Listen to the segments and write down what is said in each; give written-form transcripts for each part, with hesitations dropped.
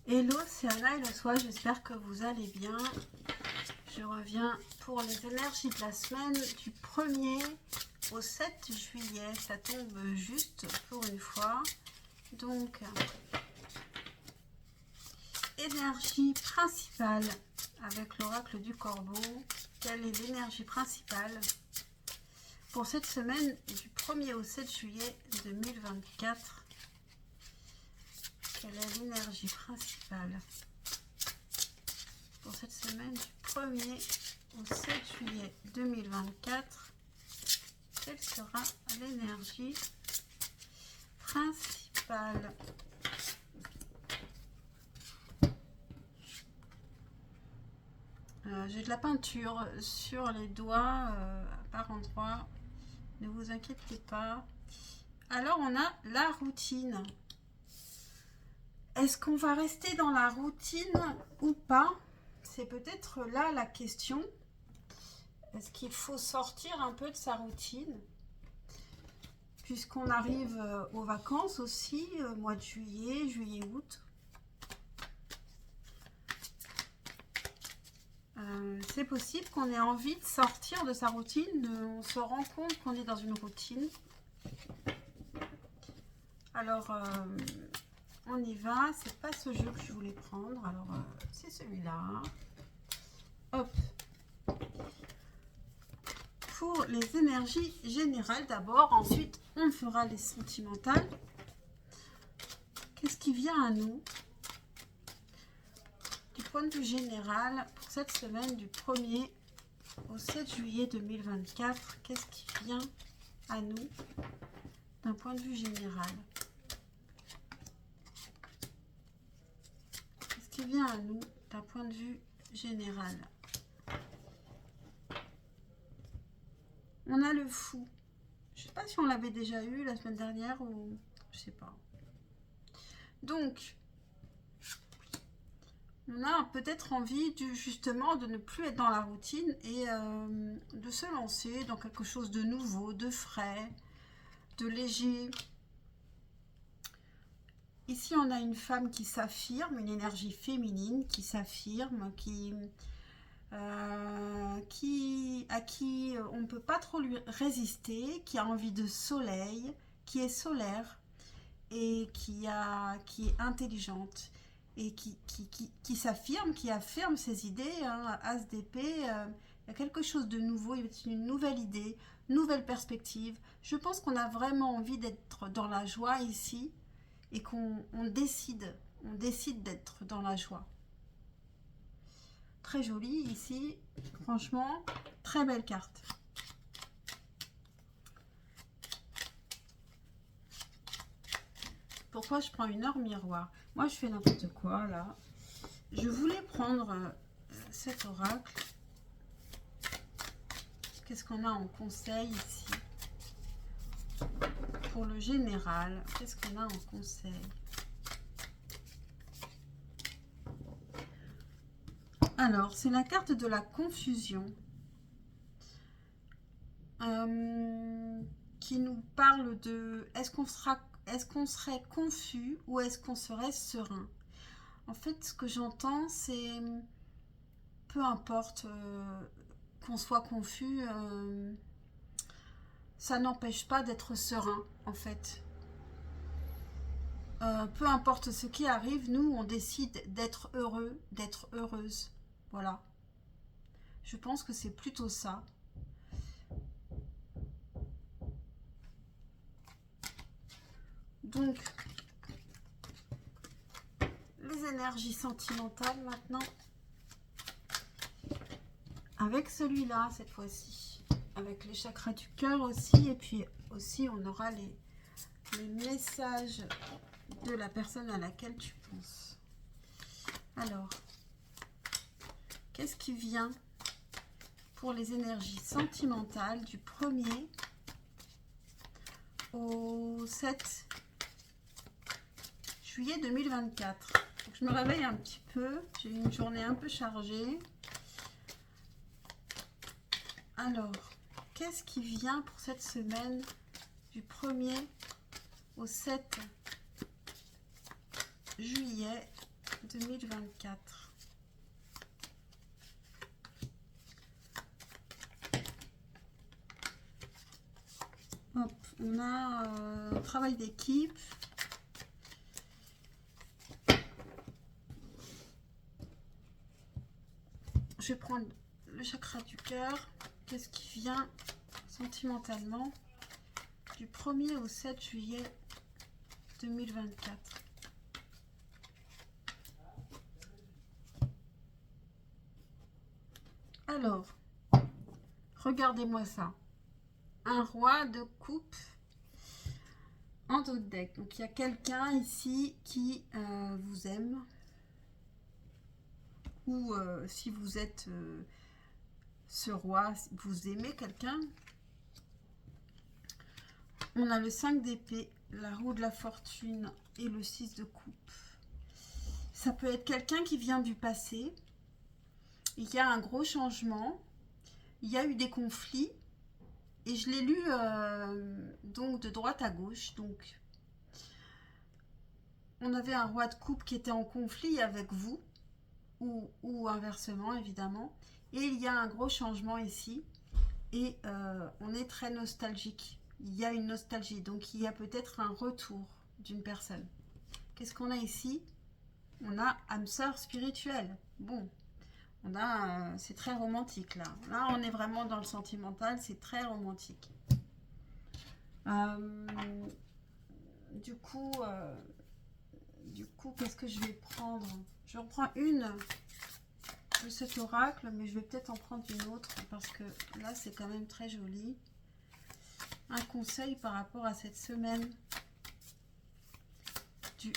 Hello, c'est Anna et le soir, j'espère que vous allez bien. Je reviens pour les énergies de la semaine du 1er au 7 juillet. Ça tombe juste pour une fois. Donc, énergie principale avec l'oracle du corbeau. Quelle est l'énergie principale pour cette semaine du 1er au 7 juillet 2024? Quelle est l'énergie principale pour cette semaine du 1er au 7 juillet 2024? Quelle sera l'énergie principale? J'ai de la peinture sur les doigts par endroits. Ne vous inquiétez pas. Alors, on a la routine. Est-ce qu'on va rester dans la routine ou pas? C'est peut-être là la question. Est-ce qu'il faut sortir un peu de sa routine? Puisqu'on arrive aux vacances aussi, mois de juillet, juillet-août. C'est possible qu'on ait envie de sortir de sa routine. On se rend compte qu'on est dans une routine. Alors, on y va. C'est pas ce jeu que je voulais prendre. Alors, c'est celui-là. Hop. Pour les énergies générales d'abord. Ensuite, on fera les sentimentales. Qu'est-ce qui vient à nous du point de vue général pour cette semaine du 1er au 7 juillet 2024? Qu'est-ce qui vient à nous d'un point de vue général? Qu'est-ce qui vient à nous d'un point de vue général? On a le fou. Je ne sais pas si on l'avait déjà eu la semaine dernière ou... Je sais pas. Donc, on a peut-être envie justement de ne plus être dans la routine et de se lancer dans quelque chose de nouveau, de frais, de léger. Ici, on a une femme qui s'affirme, une énergie féminine qui s'affirme, à qui on ne peut pas trop lui résister, qui a envie de soleil, qui est solaire et qui est intelligente et qui s'affirme, qui affirme ses idées. As d'épée, il y a quelque chose de nouveau, il y a une nouvelle idée, nouvelle perspective. Je pense qu'on a vraiment envie d'être dans la joie ici et qu'on décide d'être dans la joie. Très jolie ici, franchement, très belle carte. Pourquoi je prends une heure miroir? Moi, je fais n'importe quoi, là. Je voulais prendre cet oracle. Qu'est-ce qu'on a en conseil ici? Pour le général, qu'est-ce qu'on a en conseil? Alors, c'est la carte de la confusion. Qui nous parle de est-ce qu'on serait confus ou est-ce qu'on serait serein? En fait, ce que j'entends, c'est peu importe qu'on soit confus, ça n'empêche pas d'être serein, en fait. Peu importe ce qui arrive, nous, on décide d'être heureux, d'être heureuse. Voilà. Je pense que c'est plutôt ça. Donc, les énergies sentimentales maintenant. Avec celui-là, cette fois-ci. Avec les chakras du cœur aussi. Et puis aussi, on aura les messages de la personne à laquelle tu penses. Alors, qu'est-ce qui vient pour les énergies sentimentales du 1er au 7 juillet 2024? Donc, je me réveille un petit peu. J'ai eu une journée un peu chargée. Alors, qu'est-ce qui vient pour cette semaine du 1er au 7 juillet 2024. Hop, on a travail d'équipe. Je vais prendre le chakra du cœur. Qu'est-ce qui vient sentimentalement du 1er au 7 juillet 2024? Alors, regardez-moi ça. Un roi de coupe en dos de deck. Donc, il y a quelqu'un ici qui vous aime. Ou si vous êtes ce roi, vous aimez quelqu'un. On a le 5 d'épée, la roue de la fortune et le 6 de coupe. Ça peut être quelqu'un qui vient du passé. Il y a un gros changement. Il y a eu des conflits. Et je l'ai lu donc de droite à gauche. Donc, on avait un roi de coupe qui était en conflit avec vous. Ou inversement, évidemment. Et il y a un gros changement ici. Et on est très nostalgique. Il y a une nostalgie. Donc, il y a peut-être un retour d'une personne. Qu'est-ce qu'on a ici? On a âme sœur spirituelle. Bon, on a, c'est très romantique, là. Là, on est vraiment dans le sentimental. C'est très romantique. Du coup, qu'est-ce que je vais prendre? Je reprends une de cet oracle, mais je vais peut-être en prendre une autre parce que là, c'est quand même très joli. Un conseil par rapport à cette semaine du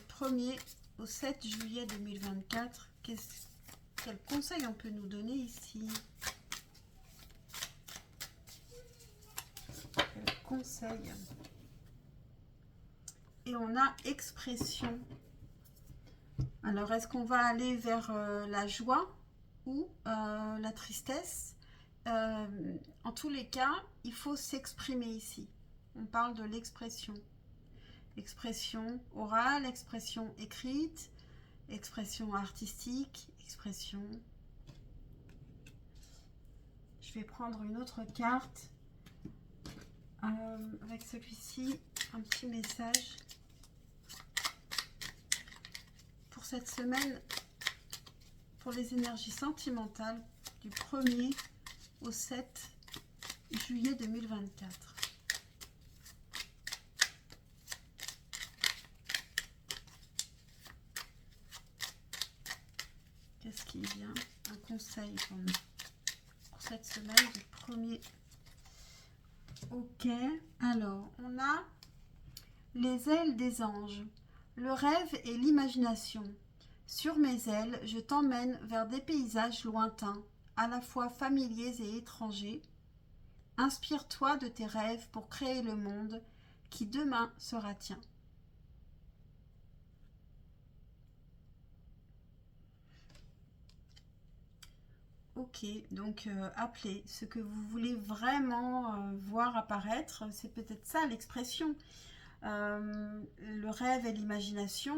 1er au 7 juillet 2024. Quel conseil on peut nous donner ici? Quel conseil? Et on a expression. Alors, est-ce qu'on va aller vers la joie ou la tristesse? En tous les cas, il faut s'exprimer ici. On parle de l'expression. Expression orale, expression écrite, expression artistique, expression... Je vais prendre une autre carte. Avec celui-ci, un petit message. Pour cette semaine, pour les énergies sentimentales du 1er au 7 juillet 2024. Qu'est-ce qui vient? Un conseil pour nous pour cette semaine du 1er. Ok, alors on a les ailes des anges. Le rêve et l'imagination. Sur mes ailes, je t'emmène vers des paysages lointains, à la fois familiers et étrangers. Inspire-toi de tes rêves pour créer le monde qui demain sera tien. Ok, donc appelez ce que vous voulez vraiment voir apparaître. C'est peut-être ça l'expression. Le rêve et l'imagination,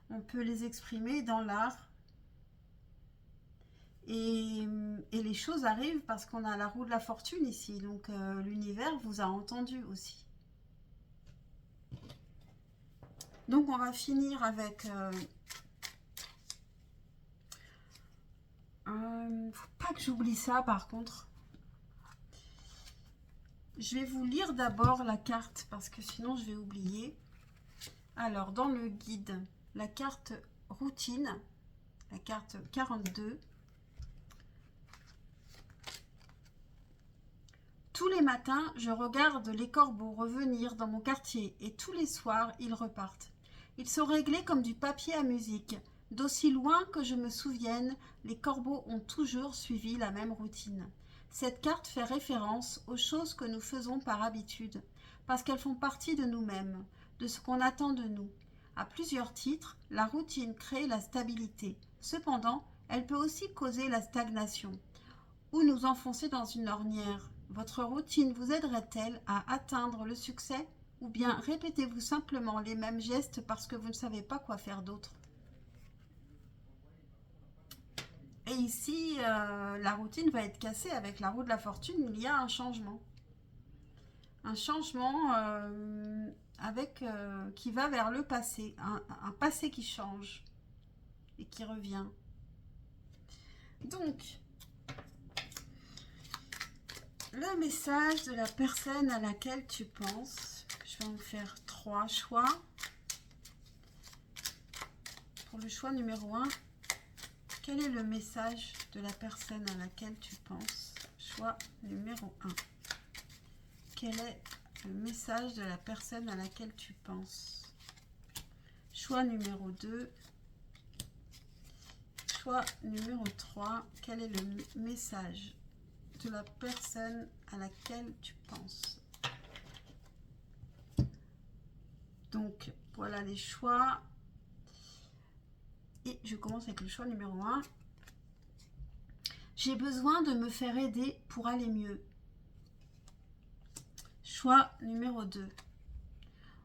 on peut les exprimer dans l'art. Et les choses arrivent parce qu'on a la roue de la fortune ici. Donc l'univers vous a entendu aussi. Donc on va finir avec... faut pas que j'oublie ça par contre. Je vais vous lire d'abord la carte parce que sinon je vais oublier. Alors dans le guide, la carte routine, la carte 42. Tous les matins, je regarde les corbeaux revenir dans mon quartier et tous les soirs, ils repartent. Ils sont réglés comme du papier à musique. D'aussi loin que je me souvienne, les corbeaux ont toujours suivi la même routine. Cette carte fait référence aux choses que nous faisons par habitude, parce qu'elles font partie de nous-mêmes, de ce qu'on attend de nous. À plusieurs titres, la routine crée la stabilité. Cependant, elle peut aussi causer la stagnation, ou nous enfoncer dans une ornière. Votre routine vous aiderait-elle à atteindre le succès? ou bien répétez-vous simplement les mêmes gestes parce que vous ne savez pas quoi faire d'autre. Et ici, la routine va être cassée avec la roue de la fortune. Il y a un changement. Un changement qui va vers le passé. Un passé qui change et qui revient. Donc, le message de la personne à laquelle tu penses. Je vais en faire 3 choix. Pour le choix numéro 1, quel est le message de la personne à laquelle tu penses? Choix numéro 1. Quel est le message de la personne à laquelle tu penses? Choix numéro 2. Choix numéro 3. Quel est le message de la personne à laquelle tu penses? Donc, voilà les choix. Et je commence avec le choix numéro 1. J'ai besoin de me faire aider pour aller mieux. Choix numéro 2.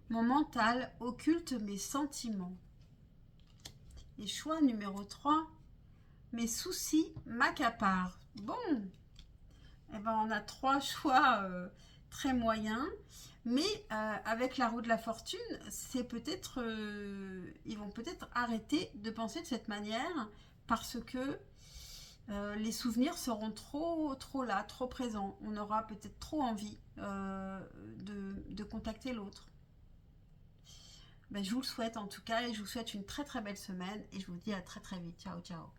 Mon mental occulte mes sentiments. Et choix numéro 3. Mes soucis m'accaparent. Bon, eh ben on a 3 choix très moyens. Mais avec la roue de la fortune, c'est peut-être, ils vont peut-être arrêter de penser de cette manière parce que les souvenirs seront trop là, trop présents. On aura peut-être trop envie de contacter l'autre. Ben, je vous le souhaite en tout cas et je vous souhaite une très très belle semaine et je vous dis à très très vite. Ciao, ciao.